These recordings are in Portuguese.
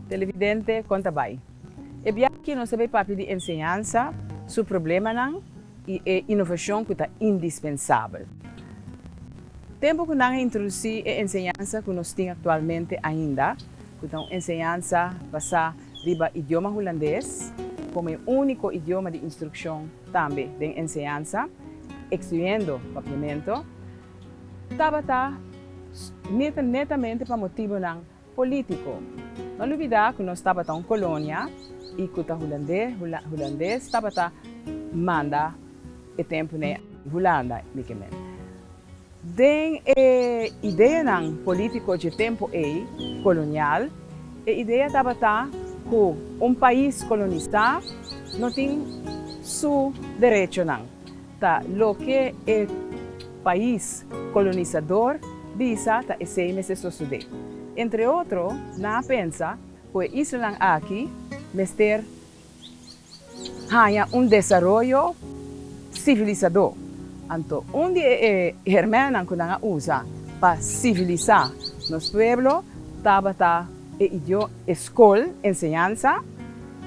televidente, conta bem. E bem que nós sabemos papel de ensinança, seu problema não e inovação que é indispensável. Tempo que nós introduzir a ensinança que nós temos atualmente ainda, que é uma ensinança basada no idioma holandês, como o único idioma de instrução também de ensinança, excluindo o papiamento, estava netamente para motivo político. Não olvidar que nós estávamos em uma colônia e que o holandês estava manda o tempo na Holanda. Den ideia ng político de tempo colonial, a ideia estava que país colonizado não tem seu direito não. Lo que o país colonizador visa é ser suceder. Entre outros, na pensa que Israel aqui mester hanya desenvolvimento civilizador. Então, onde hermana que nós usa para civilizar nos pueblos, estava escola, ensinança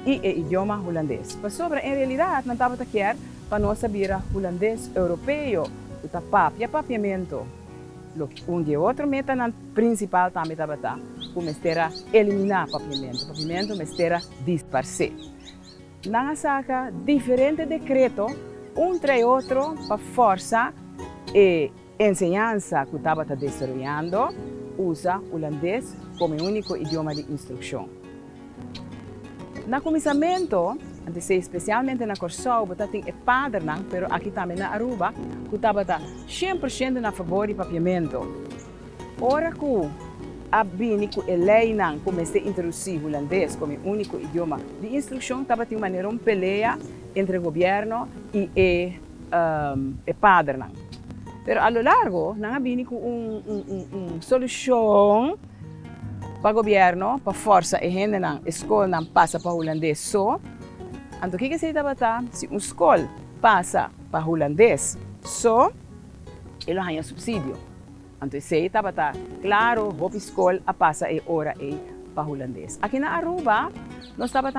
e o idioma holandês. Mas sobre, em realidade, não estava quer para nós saber holandês europeu, o papiamento. Onde outro meta principal também estava como eliminar papiamento. Papiamento mestera dispersar. Nanga saca diferente decreto entre outro para força e ensinança que estava desenvolvendo usa holandês como único idioma de instrução. No começamento, especialmente na Corsou, tem o padre, mas aqui também na Aruba, que estava 100% a favor do papiamento. Ora que a lei comecei a introduzir o holandês como único idioma de instrução, estava uma maneira de peleia entre o governo e o padre. Mas, ao largo, não havia uma solução para o governo, para a força e gente na escola não passa para o holandês só. Então, o que se estava se uma escola passa para o holandês só, ele ganha subsídio. Então, se estava claro, a escola passa a hora para o holandês. Aqui na Aruba, nós estava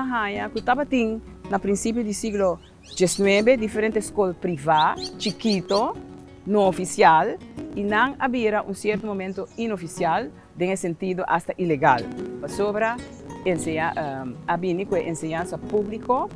que estava no princípio do século XIX, diferentes escolas privadas, chiquito, não oficial, e não havia certo momento inoficial, em sentido até ilegal. Sobre a ensinança pública,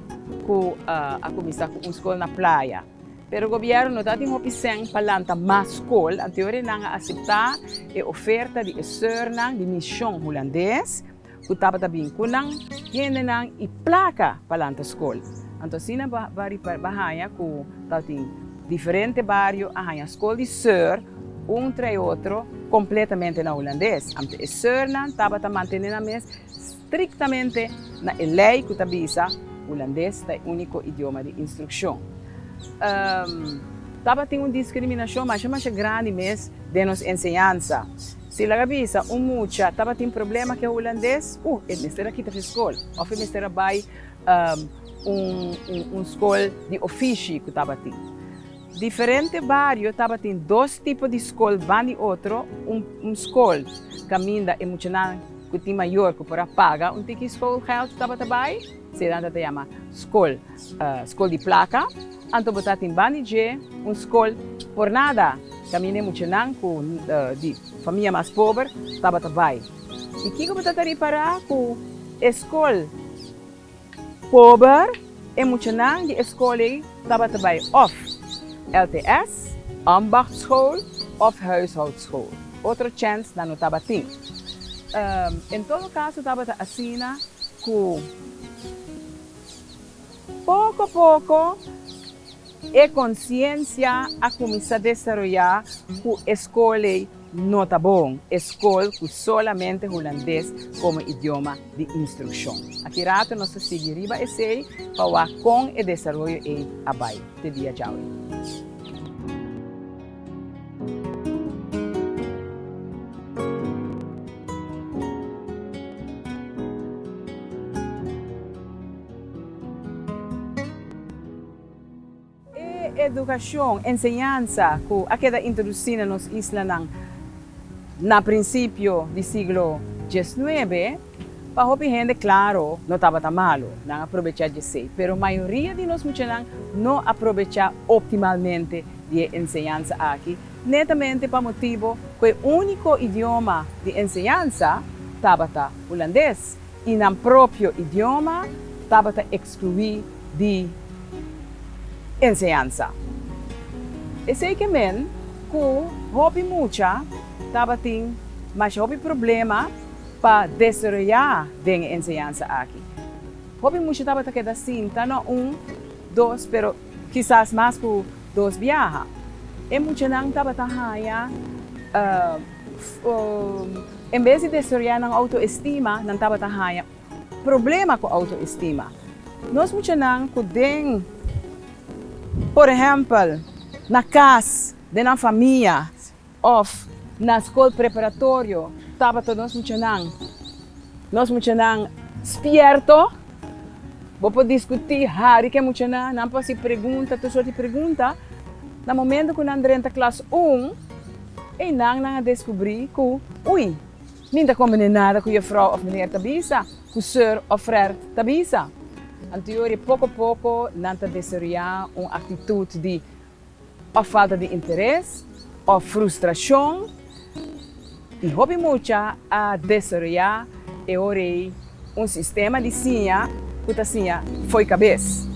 a começar com uma escola na praia. Pero o governo não tem opção para mais escola, a teoria não aceitar a oferta de de missão holandês, que estava também com gente e placa para a escola. Então, se não vai para que diferente bairro, a escola de sur, entre outro, completamente na holandês. Então, a sur estava mantendo estritamente na lei que avisa holandês é o único idioma de instrução. Estava tendo uma discriminação, mas é grande mesmo de nossa ensinança. Se ela avisa mucha, estava tendo problema com o holandês, ele mestre aqui na escola. Ou ele mestre vai escola de ofício que estava tendo. Diferente bairro estava tendo dois tipos de escola, van de outro, escola caminha emocional que tem maior que para pagar, tipo escola geld estava também, se ela chama escola de placa, então botar tem van de escola por nada, caminha emocional com de família mais pobre estava também. E que botar para com escola pobre emocional de escola estava também off. LTS, ambachtschool of huishoudschool. Outra chance na notaba ting. Em todo caso, estava assim que pouco a pouco a consciência a começar a desenvolver que a escola não está bom. Escola que solamente holandês como idioma de instrução. Aqui rato nós seguimos esse para com o desenvolvimento e abai. Te dia tchau. Educação, ensinança, que aquela introduzida nos islas na princípio do século XIX, para hopi gente, claro, no estaba tan malo, no aprovechar de ser, pero mayoría de los muchachos no aprovechar optimalmente de enseñanza aquí, netamente para motivo que el único idioma de enseñanza estaba holandés, y en el propio idioma estaba excluido de enseñanza. Es que men, que hopi mucha, estaba tendo mas hopi problema para desarrollar de enseñanza aquí. Hopi mucho estaba queda cinta, no dos, pero quizás más que dos viaja. E mucho nang estaba haya, en vez de desarrollar na autoestima, nang estaba haya problema com autoestima. Nós mucho nang kudeng, por exemplo, na casa, na família, of na escola preparatória, estava todos nós muito despierto, vou discutir, hari que muito não pode pergunta, tu só te pergunta, no momento que nós entramos na classe 1, e nós descobri que, ui, não combina nada com a vrouw of meneer Tabisa, com o senhor of frère Tabisa. Anteriormente, pouco a pouco, nós desarrollar uma atitude de falta de interesse, ou frustração, e houve muita a desarrollar e orei sistema de sinha, que sinha foi cabeça.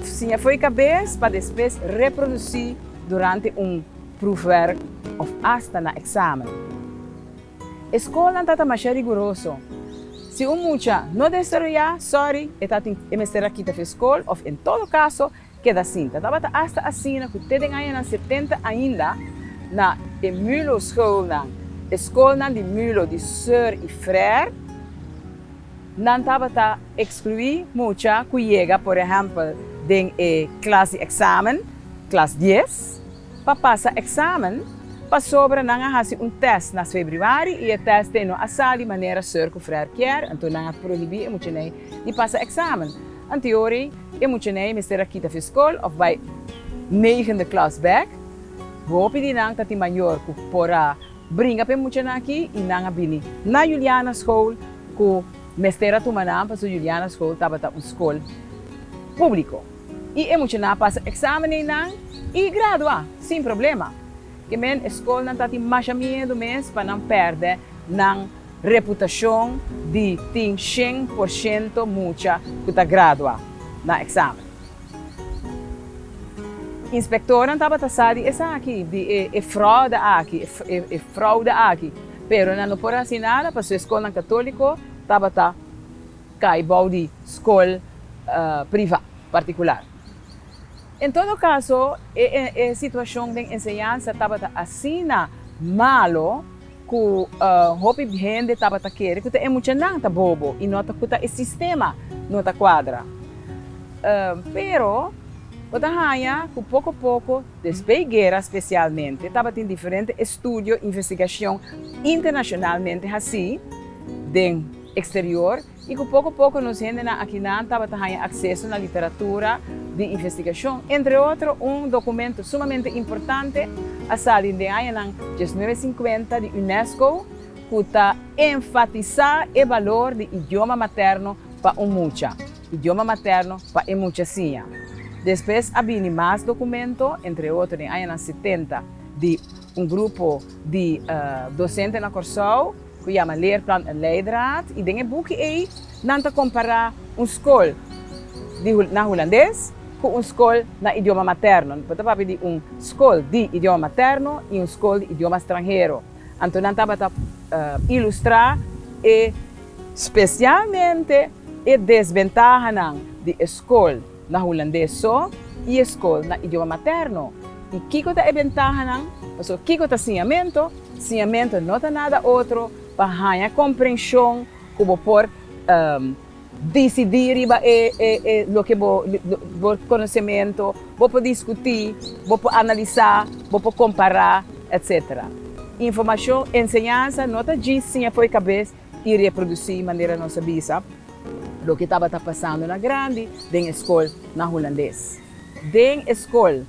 Sinha foi cabeça para depois reproduzir durante proefwerk of hasta na examen. A escola não está mais rigoroso. Se mucha não desarrollar, sorry, está em aqui da escola, ou em todo caso, queda cinta. Estava hasta assim, que tem ainda 70 ainda na emulo school escola de mulo de sœur e frère, não estava excluir muita que chega, por exemplo, de classe examen, classe 10, para passar examen, para sobra não fazer teste nas februário e o teste não assar de maneira sœur que frère quer, então não proibir muito nem de passar examen. Anteriormente, muito nem mister aqui da escola ou vai 9e classe back, vou pedir não que maior que para brinca para muito aqui e não abini na Juliana School que mestera tu manam para Juliana School estava uma escola público e é muito na passa exame não e gradua sem problema que men escola não tá mais medo mês para não perder na reputação de ter 100% muita que tá gradua na exame. Inspectora estava tassada essa aqui de fraude aqui, pero não pode assinar para sua escola católica estava caibau de escola privada particular. Em todo caso, a situação de enseñança estava assim malo que hopi gente estava querer que é muito não tá bobo e nota que o sistema não tá quadra. Pero Otahaya, que pouco a pouco, desde guerra especialmente, estava tendo diferentes estudos, investigação internacionalmente assim, do exterior, e que pouco a pouco nos gente aqui não estava tendo acesso à literatura de investigação, entre outros, documento sumamente importante, a sair de ano 1950 de UNESCO, que está enfatizar o valor do idioma materno para mucha, idioma materno para muchacinha. Depois, havia mais documentos, entre outros, em anos 70, de grupo de docentes na Corsou, que chama Leerplan en Leidraad. E tem um boek aí, não comparar escola na holandês com escola na idioma materno. Porque estava de escola de idioma materno e escola de idioma estrangeiro. Então, não estava ilustrar especialmente a desvantagem de escola na holandês só e escola na idioma materno. E kiko ta ventaja nang, so kiko ta sinhamento não tá nada outro para ganhar compreensão como por decidir lo que bo conhecimento, bo discutir, bo analisar, bo comparar, etc. Informação, ensinança, não tá diz sim foi cabeça e reproduzir de maneira nossa bisa. O que estava passando na grande, den escola na holandês. Den escola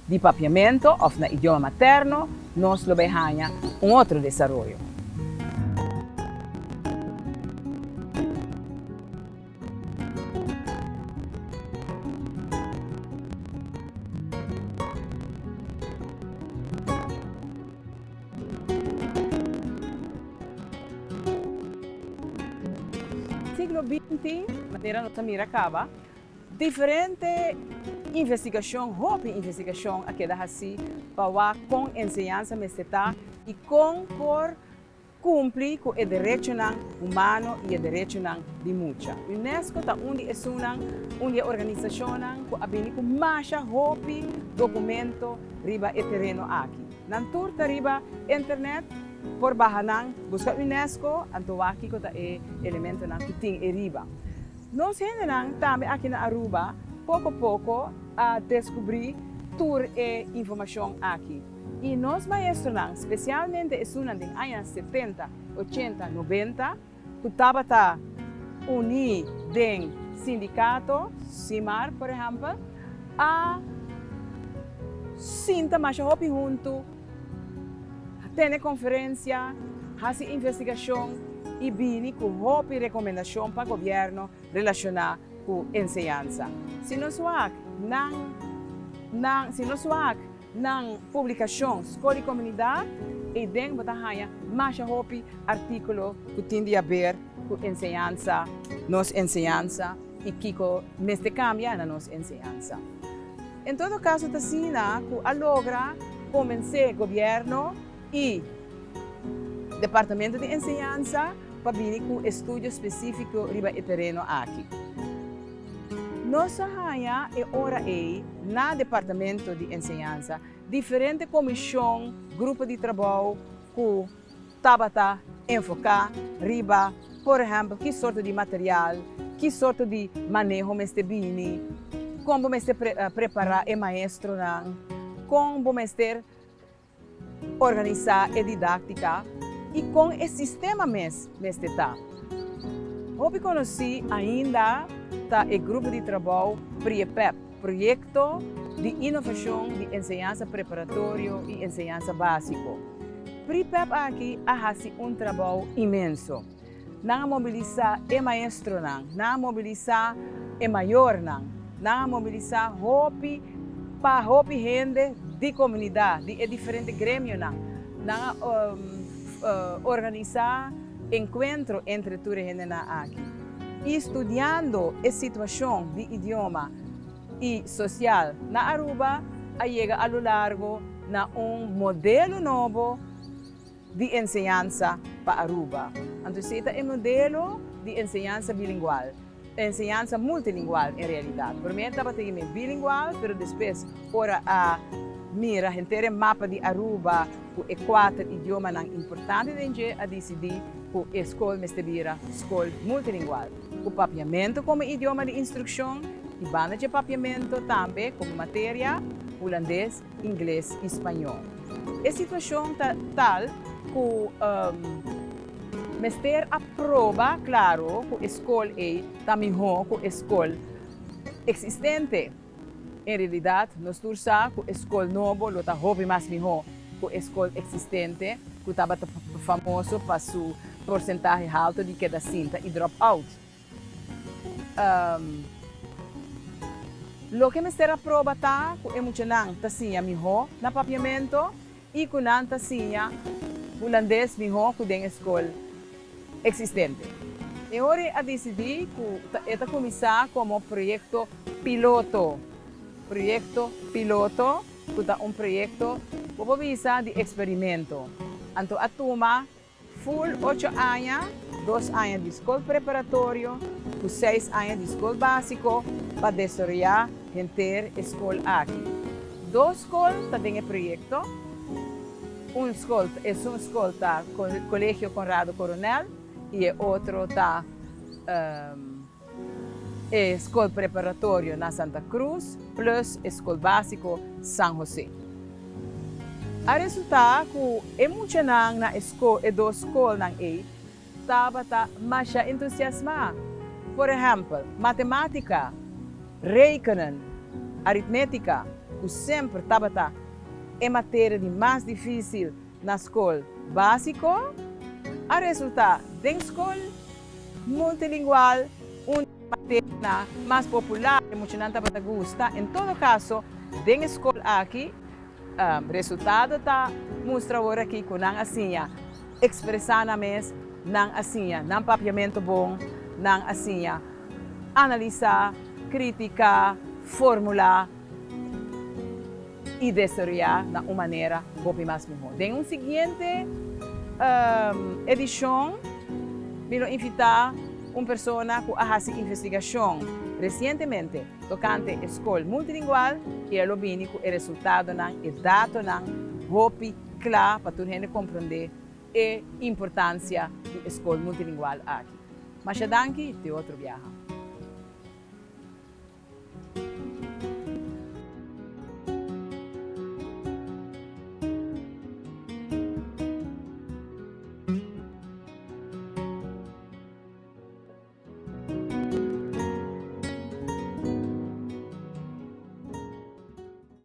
de papiamento, ou na idioma materno, nós lo ganhamos outro desenvolvimento. século XX, maneira nota miracaba, diferente investigação, roupa investigação aqui da assim, para com ensinança meseta e com por cumprir com o direito humano e o direito de muita. UNESCO está onde é organização que abili com mais roupa documento riba e terreno aqui. Nantur riba internet por bahanang busca UNESCO anto aqui que é elemento que tem riba. Nós ainda também aqui na Aruba pouco a descobrir tour e informação aqui. E nós maestros, especialmente estudantes de anos 70, 80, 90, que estavam unidos com sindicato, CIMAR, por exemplo, a sinta mais junto, ter conferência, fazer investigação e vir com recomendação para o governo relacionada com a ensinança. Se nós não publicação escola e comunidade e dentro da raia mais artículo que tem a ver com nossa ensinança e que mês de cambia na nossa ensinança. Em todo caso, Tassina, que a logra convencer o governo e departamento de ensinança para vir com estudo específico riba e terreno aqui. Nossa raia é ora na departamento de ensinança diferente comissão, grupo de trabalho que tabata enfocar riba, por exemplo, que sorte de material, que sorte de manejo meste bini, como meste preparar e maestro como meste organizar e didática e com o sistema meste tá. Houve conheci ainda o grupo de trabalho PRIEPEP, Projeto de Inovação de Ensinança Preparatório e Ensinança Básico. PRIEPEP aqui faz trabalho imenso. Não mobilizar o maestro, não mobilizar o maior, não mobilizar para gente de comunidade, de diferentes grêmios, não organizar encontro entre toda a gente aqui. E estudando a situação de idioma e social na Aruba, chega a lo largo na modelo novo de ensinança para Aruba. Então, esse é o modelo de ensinança bilingual, ensinança multilingual em realidade. Primeiro estava tendo bilingual, mas depois ora a mira o mapa de Aruba, o 4 idiomas importantes a decidir que a escola mestre escola multilingual. O papiamento como idioma de instrução e banda de papiamento também como matéria holandês, inglês e espanhol. A situação tal que mestre aprova, claro, que a escola é também que a escola existente. Em realidade, nós sabemos que a escola nova está muito mais melhor que a escola existente, que estava famoso para sua porcentagem alta de queda cinta e dropout. Lo que me será prova tá que é muito tasinha melhor na papiamento e que não tasinha holandês melhor que a escola existente. E agora a decidir que está começar como projeto piloto. Projeto piloto, que é projeto para visa de experimento. Então, a turma full 8 anos, 2 anos de escola preparatório, 6 anos de escola básico, para desarrollar a escola aqui. 2 escolas têm projeto. Uma escola é uma escola com o Colégio Conrado Coronel e a outra está escola preparatória na Santa Cruz, plus escola básico São José. O resultado que é muito na escola e 2 escolas estava mais entusiasmado. Por exemplo, matemática, rekenen, aritmética, que sempre estava em matéria de mais difícil na escola básica. O resultado da escola multilingual, matéria mais popular, que muito não estava gosta. Em todo caso, da escola aqui, resultado mostra agora aqui que não assim, expressar na mesa, não assim, não papiamento bom, ng asinya, analisa, kritika, formula, y desarrollar de una manera más mejor. En un siguiente edición, quiero invitar una persona que ha hecho investigación recientemente tocante escola multilingual y el obínico el resultado el dato claro para tu gente comprender la importancia de escola multilingual aquí. Mas danke, te otro viaje.